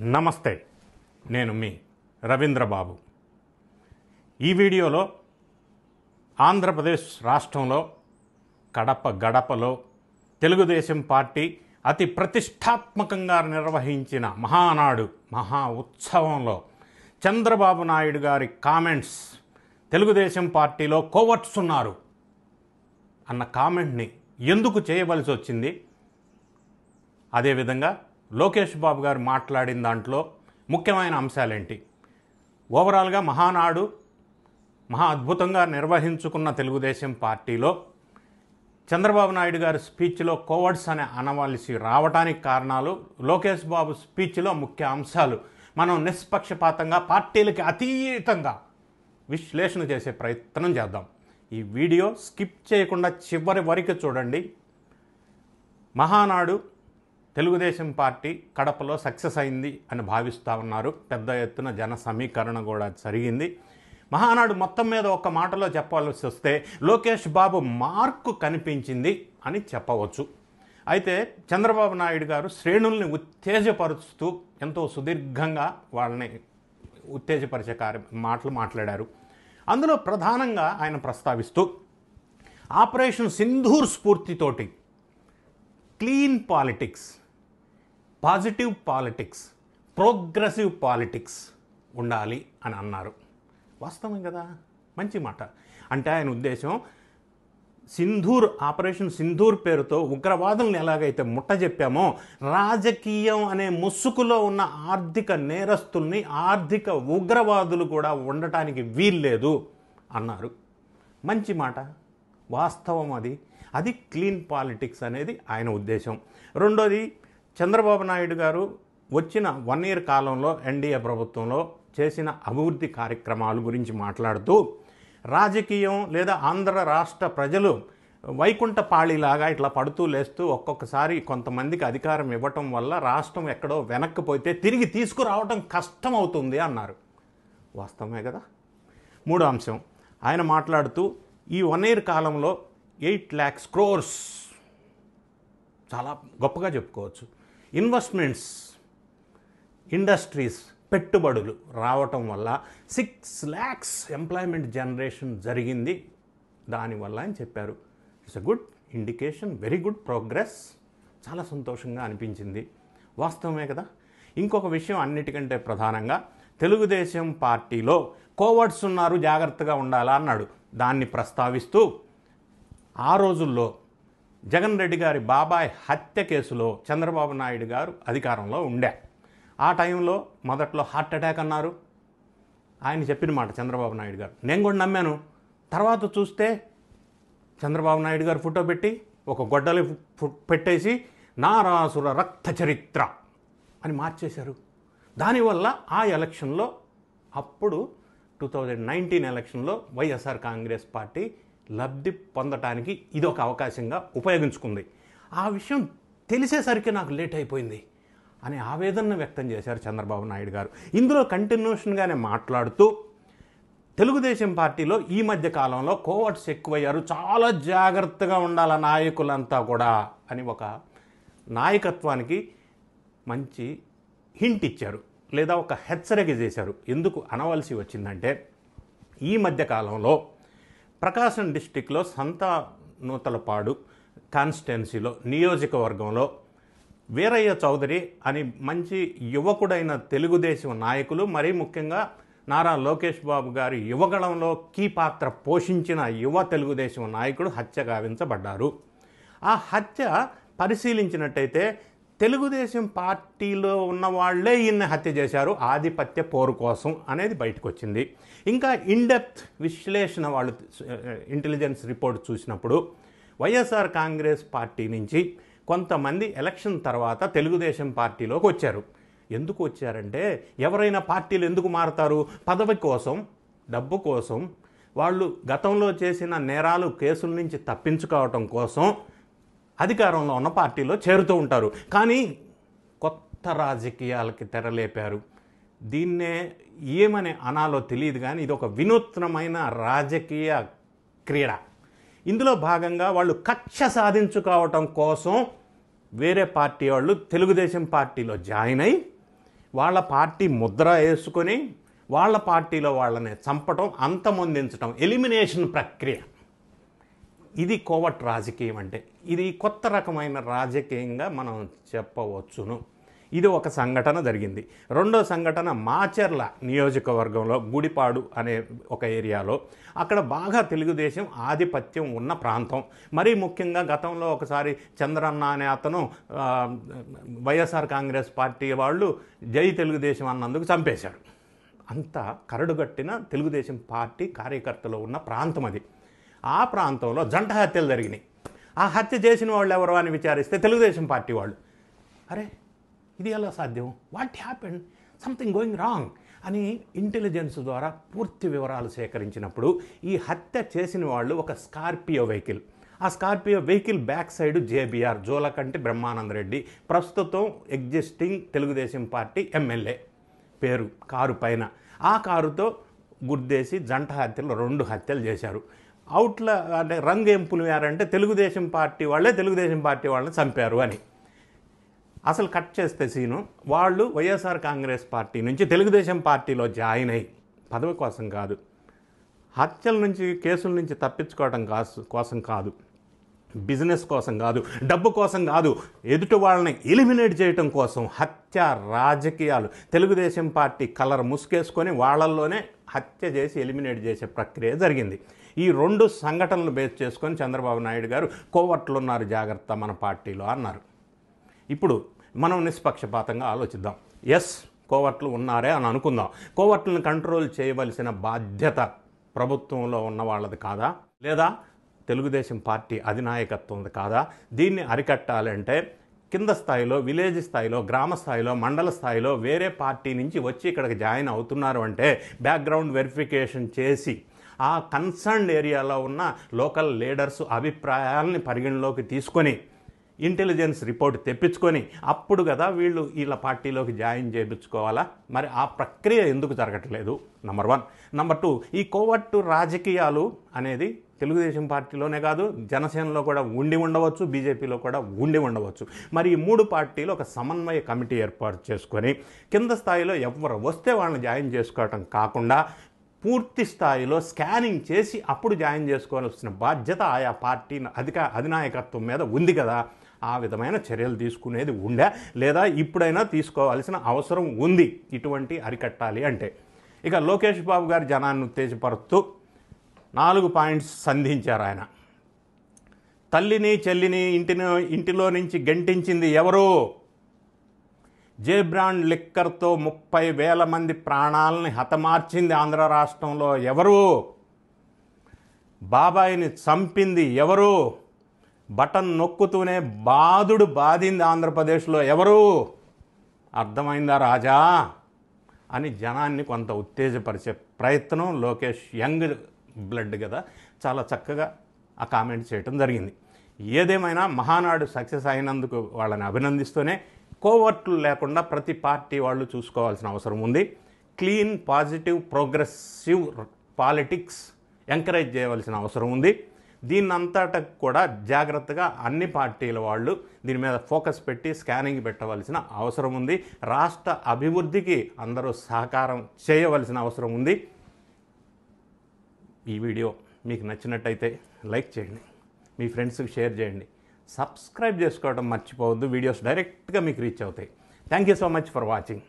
నమస్తే, నేను మీ రవీంద్రబాబు. ఈ వీడియోలో ఆంధ్రప్రదేశ్ రాష్ట్రంలో కడప గడపలో తెలుగుదేశం పార్టీ అతి ప్రతిష్టాత్మకంగా నిర్వహించిన మహానాడు మహా ఉత్సవంలో చంద్రబాబు నాయుడు గారి కామెంట్స్, తెలుగుదేశం పార్టీలో కోవర్ట్స్ ఉన్నారు అన్న కామెంట్ని ఎందుకు చేయవలసి వచ్చింది, అదేవిధంగా లోకేష్ బాబు గారు మాట్లాడిన దాంట్లో ముఖ్యమైన అంశాలేంటి, ఓవరాల్గా మహానాడు మహా అద్భుతంగా నిర్వహించుకున్న తెలుగుదేశం పార్టీలో చంద్రబాబు నాయుడు గారి స్పీచ్లో కోవర్ట్స్ అనే అనవలసి రావడానికి కారణాలు, లోకేష్ బాబు స్పీచ్లో ముఖ్య అంశాలు మనం నిష్పక్షపాతంగా పార్టీలకి అతీతంగా విశ్లేషణ చేసే ప్రయత్నం చేద్దాం. ఈ వీడియో స్కిప్ చేయకుండా చివరి వరకు చూడండి. మహానాడు తెలుగుదేశం పార్టీ కడపలో సక్సెస్ అయింది అని భావిస్తూ ఉన్నారు. పెద్ద ఎత్తున జన సమీకరణ కూడా జరిగింది. మహానాడు మొత్తం మీద ఒక మాటలో చెప్పాల్సి వస్తే లోకేష్ బాబు మార్కు కనిపించింది అని చెప్పవచ్చు. అయితే చంద్రబాబు నాయుడు గారు శ్రేణుల్ని ఉత్తేజపరుస్తూ ఎంతో సుదీర్ఘంగా వాళ్ళని ఉత్తేజపరిచే మాటలు మాట్లాడారు. అందులో ప్రధానంగా ఆయన ప్రస్తావిస్తూ ఆపరేషన్ సింధూర్ స్ఫూర్తితోటి clean politics, positive politics, progressive politics ఉండాలి అని అన్నారు. వాస్తవం కదా, మంచి మాట. అంటే ఆయన ఉద్దేశం సింధూర్, ఆపరేషన్ సింధూర్ పేరుతో ఉగ్రవాదులను ఎలాగైతే ముట్టజెప్పామో, రాజకీయం అనే ముసుగులో ఉన్న ఆర్థిక నేరస్తుల్ని, ఆర్థిక ఉగ్రవాదులు కూడా ఉండటానికి వీల్లేదు అన్నారు. మంచి మాట, వాస్తవం. అది క్లీన్ పాలిటిక్స్ అనేది ఆయన ఉద్దేశం. రెండోది, చంద్రబాబు నాయుడు గారు వచ్చిన 1 year కాలంలో ఎన్డీఏ ప్రభుత్వంలో చేసిన అభివృద్ధి కార్యక్రమాల గురించి మాట్లాడుతూ, రాజకీయం లేదా ఆంధ్ర రాష్ట్ర ప్రజలు వైకుంఠపాళిలాగా ఇట్లా పడుతూ లేస్తూ ఒక్కొక్కసారి కొంతమందికి అధికారం ఇవ్వటం వల్ల రాష్ట్రం ఎక్కడో వెనక్కిపోతే తిరిగి తీసుకురావటం కష్టం అవుతుంది అన్నారు. వాస్తవమే కదా. మూడో అంశం, ఆయన మాట్లాడుతూ ఈ 1 year కాలంలో 8 lakhs crores చాలా గొప్పగా చెప్పుకోవచ్చు. ఇన్వెస్ట్మెంట్స్, ఇండస్ట్రీస్, పెట్టుబడులు రావటం వల్ల 6 lakhs ఎంప్లాయ్మెంట్ జనరేషన్ జరిగింది దానివల్ల అని చెప్పారు. It's a good indication, very good progress. చాలా సంతోషంగా అనిపించింది. వాస్తవమే కదా. ఇంకొక విషయం అన్నిటికంటే ప్రధానంగా, తెలుగుదేశం పార్టీలో కోవర్ట్స్ ఉన్నారు, జాగ్రత్తగా ఉండాలా అన్నాడు. దాన్ని ప్రస్తావిస్తూ ఆ రోజుల్లో జగన్ రెడ్డి గారి బాబాయ్ హత్య కేసులో చంద్రబాబు నాయుడు గారు అధికారంలో ఉండే ఆ టైంలో మొదట్లో హార్ట్ అటాక్ అన్నారు. ఆయన చెప్పిన మాట చంద్రబాబు నాయుడు గారు, నేను కూడా నమ్మాను. తర్వాత చూస్తే చంద్రబాబు నాయుడు గారు ఫోటో పెట్టి ఒక గొడ్డలి పెట్టేసి నారాసుర రక్త చరిత్ర అని మార్చేశారు. దానివల్ల ఆ ఎలక్షన్లో, అప్పుడు 2019 ఎలక్షన్లో వైఎస్ఆర్ కాంగ్రెస్ పార్టీ లబ్ధి పొందటానికి ఇది ఒక అవకాశంగా ఉపయోగించుకుంది. ఆ విషయం తెలిసేసరికి నాకు లేట్ అయిపోయింది అనే ఆవేదన వ్యక్తం చేశారు చంద్రబాబు నాయుడు గారు. ఇందులో కంటిన్యూషన్గానే మాట్లాడుతూ, తెలుగుదేశం పార్టీలో ఈ మధ్య కాలంలో కోవర్ట్స్ ఎక్కువయ్యారు, చాలా జాగ్రత్తగా ఉండాల నాయకులంతా కూడా అని ఒక నాయకత్వానికి మంచి హింట్ ఇచ్చారు, లేదా ఒక హెచ్చరిక చేశారు. ఎందుకు అనవలసి వచ్చిందంటే, ఈ మధ్య కాలంలో ప్రకాశం డిస్టిక్లో సంతానూతలపాడు కాన్స్టిట్యున్సీలో, నియోజకవర్గంలో వీరయ్య చౌదరి అని మంచి యువకుడైన తెలుగుదేశం నాయకులు, మరీ ముఖ్యంగా నారా లోకేష్ బాబు గారి యువగళంలో కీ పాత్ర పోషించిన యువ తెలుగుదేశం నాయకుడు హత్య గావించబడ్డారు. ఆ హత్య పరిశీలించినట్టయితే తెలుగుదేశం పార్టీలో ఉన్న వాళ్లే ఈయన్ని హత్య చేశారు, ఆధిపత్య పోరు కోసం అనేది బయటకు వచ్చింది. ఇంకా ఇన్డెప్త్ విశ్లేషణ వాళ్ళు ఇంటెలిజెన్స్ రిపోర్ట్ చూసినప్పుడు, వైఎస్ఆర్ కాంగ్రెస్ పార్టీ నుంచి కొంతమంది ఎలక్షన్ తర్వాత తెలుగుదేశం పార్టీలోకి వచ్చారు. ఎందుకు వచ్చారంటే, ఎవరైనా పార్టీలు ఎందుకు మారుతారు? పదవి కోసం, డబ్బు కోసం, వాళ్ళు గతంలో చేసిన నేరాలు, కేసుల నుంచి తప్పించుకోవటం కోసం అధికారంలో ఉన్న పార్టీలో చేరుతూ ఉంటారు. కానీ కొత్త రాజకీయాలకి తెరలేపారు. దీన్నే ఏమని అనాలో తెలియదు, కానీ ఇది ఒక వినూత్నమైన రాజకీయ క్రీడ. ఇందులో భాగంగా వాళ్ళు కక్ష సాధించుకోవటం కోసం వేరే పార్టీ వాళ్ళు తెలుగుదేశం పార్టీలో జాయిన్ అయ్యి వాళ్ళ పార్టీ ముద్ర వేసుకొని వాళ్ళ పార్టీలో వాళ్ళని చంపటం, అంతమొందించటం, ఎలిమినేషన్ ప్రక్రియ. ఇది కోవట్ రాజకీయం అంటే. ఇది కొత్త రకమైన రాజకీయంగా మనం చెప్పవచ్చును. ఇది ఒక సంఘటన జరిగింది. రెండో సంఘటన మాచర్ల నియోజకవర్గంలో గుడిపాడు అనే ఒక ఏరియాలో, అక్కడ బాగా తెలుగుదేశం ఆధిపత్యం ఉన్న ప్రాంతం. మరీ ముఖ్యంగా గతంలో ఒకసారి చంద్రన్న అనే అతను వైఎస్ఆర్ కాంగ్రెస్ పార్టీ వాళ్ళు జై తెలుగుదేశం అన్నందుకు చంపేశాడు. అంత కరడుగట్టిన తెలుగుదేశం పార్టీ కార్యకర్తలు ఉన్న ప్రాంతం అది. ఆ ప్రాంతంలో జంట హత్యలు జరిగినాయి. ఆ హత్య చేసిన వాళ్ళు ఎవరు అని విచారిస్తే తెలుగుదేశం పార్టీ వాళ్ళు. అరే, ఇది ఎలా సాధ్యం? What happened? Something going wrong అని ఇంటెలిజెన్స్ ద్వారా పూర్తి వివరాలు సేకరించినప్పుడు ఈ హత్య చేసిన వాళ్ళు ఒక స్కార్పియో వెహికల్. ఆ Scorpio vehicle back side JBR Jolakanti Brahmananda Reddy, ప్రస్తుతం ఎగ్జిస్టింగ్ తెలుగుదేశం పార్టీ ఎమ్మెల్యే పేరు కారు పైన. ఆ కారుతో గుర్దేసి జంట హత్యలు 2 హత్యలు చేశారు. అవుట్ల అంటే రంగు ఏం పులివారంటే తెలుగుదేశం పార్టీ వాళ్ళే తెలుగుదేశం పార్టీ వాళ్ళని చంపారు అని. అసలు కట్ చేస్తే సీను, వాళ్ళు వైఎస్ఆర్ కాంగ్రెస్ పార్టీ నుంచి తెలుగుదేశం పార్టీలో జాయిన్ అయ్యి పదవి కోసం కాదు, హత్యల నుంచి కేసుల నుంచి తప్పించుకోవడం కోసం కాదు, బిజినెస్ కోసం కాదు, డబ్బు కోసం కాదు, ఎదుటి వాళ్ళని ఎలిమినేట్ చేయటం కోసం హత్య రాజకీయాలు, తెలుగుదేశం పార్టీ కలర్ ముసుకేసుకొని వాళ్ళల్లోనే హత్య చేసి ఎలిమినేట్ చేసే ప్రక్రియ జరిగింది. ఈ 2 సంఘటనలు బేస్ చేసుకొని చంద్రబాబు నాయుడు గారు కోవట్లు ఉన్నారు జాగ్రత్త మన పార్టీలో అన్నారు. ఇప్పుడు మనం నిష్పక్షపాతంగా ఆలోచిద్దాం. ఎస్, కోవట్లు ఉన్నారే అని అనుకుందాం. కోవట్లను కంట్రోల్ చేయవలసిన బాధ్యత ప్రభుత్వంలో ఉన్న వాళ్ళది కాదా? లేదా తెలుగుదేశం పార్టీ అధినాయకత్వం కాదా? దీన్ని అరికట్టాలంటే కింద స్థాయిలో, విలేజ్ స్థాయిలో, గ్రామ స్థాయిలో, మండల స్థాయిలో వేరే పార్టీ నుంచి వచ్చి ఇక్కడికి జాయిన్ అవుతున్నారు అంటే బ్యాక్గ్రౌండ్ వెరిఫికేషన్ చేసి ఆ కన్సర్న్డ్ ఏరియాలో ఉన్న లోకల్ లీడర్స్ అభిప్రాయాలని పరిగణలోకి తీసుకొని ఇంటెలిజెన్స్ రిపోర్ట్ తెప్పించుకొని అప్పుడు కదా వీళ్ళ పార్టీలోకి జాయిన్ చేయించుకోవాలా? మరి ఆ ప్రక్రియ ఎందుకు జరగట్లేదు? నంబర్ 1. నంబర్ 2, ఈ కోవట్టు రాజకీయాలు అనేది తెలుగుదేశం పార్టీలోనే కాదు, జనసేనలో కూడా ఉండి ఉండవచ్చు, బీజేపీలో కూడా ఉండి ఉండవచ్చు. మరి ఈ 3 పార్టీలు ఒక సమన్వయ కమిటీ ఏర్పాటు చేసుకొని కింద స్థాయిలో ఎవరు వస్తే వాళ్ళని జాయిన్ చేసుకోవటం కాకుండా పూర్తి స్థాయిలో స్కానింగ్ చేసి అప్పుడు జాయిన్ చేసుకోవాల్సిన బాధ్యత ఆయా పార్టీ అధినాయకత్వం మీద ఉంది కదా. ఆ విధమైన చర్యలు తీసుకునేది ఉందా లేదా ఇప్పుడైనా తీసుకోవాల్సిన అవసరం ఉంది ఇటువంటి అరికట్టాలి అంటే. ఇక లోకేష్ బాబు గారు జనాన్ని ఉత్తేజపరుస్తూ 4 పాయింట్స్ సంధించారు ఆయన. తల్లిని చెల్లిని ఇంటిలో నుంచి గెంటించింది ఎవరు? జేబ్రాండ్ లిక్కర్తో 30,000 మంది ప్రాణాలని హతమార్చింది ఆంధ్ర రాష్ట్రంలో ఎవరు? బాబాయిని చంపింది ఎవరు? బటన్ నొక్కుతూనే బాధింది ఆంధ్రప్రదేశ్లో ఎవరు? అర్థమైందా రాజా అని జనాన్ని కొంత ఉత్తేజపరిచే ప్రయత్నం లోకేష్ యంగ్ బ్లడ్ కదా, చాలా చక్కగా ఆ కామెంట్ చేయటం జరిగింది. ఏదేమైనా మహానాడు సక్సెస్ అయినందుకు వాళ్ళని అభినందిస్తూనే కోవర్ట్లు లేకుండా ప్రతి పార్టీ వాళ్ళు చూసుకోవాల్సిన అవసరం ఉంది. Clean, positive, progressive politics encourage చేయవలసిన అవసరం ఉంది. దీన్నంతటా కూడా జాగ్రత్తగా అన్ని పార్టీల వాళ్ళు దీని మీద ఫోకస్ పెట్టి స్కానింగ్ పెట్టవలసిన అవసరం ఉంది. రాష్ట్ర అభివృద్ధికి అందరూ సహకారం చేయవలసిన అవసరం ఉంది. ఈ వీడియో మీకు నచ్చినట్టయితే లైక్ చేయండి, మీ ఫ్రెండ్స్కి షేర్ చేయండి, సబ్స్క్రైబ్ చేసుకోవడం మర్చిపోవద్దు. వీడియోస్ డైరెక్ట్గా మీకు రీచ్ అవుతాయి. Thank you so much for watching.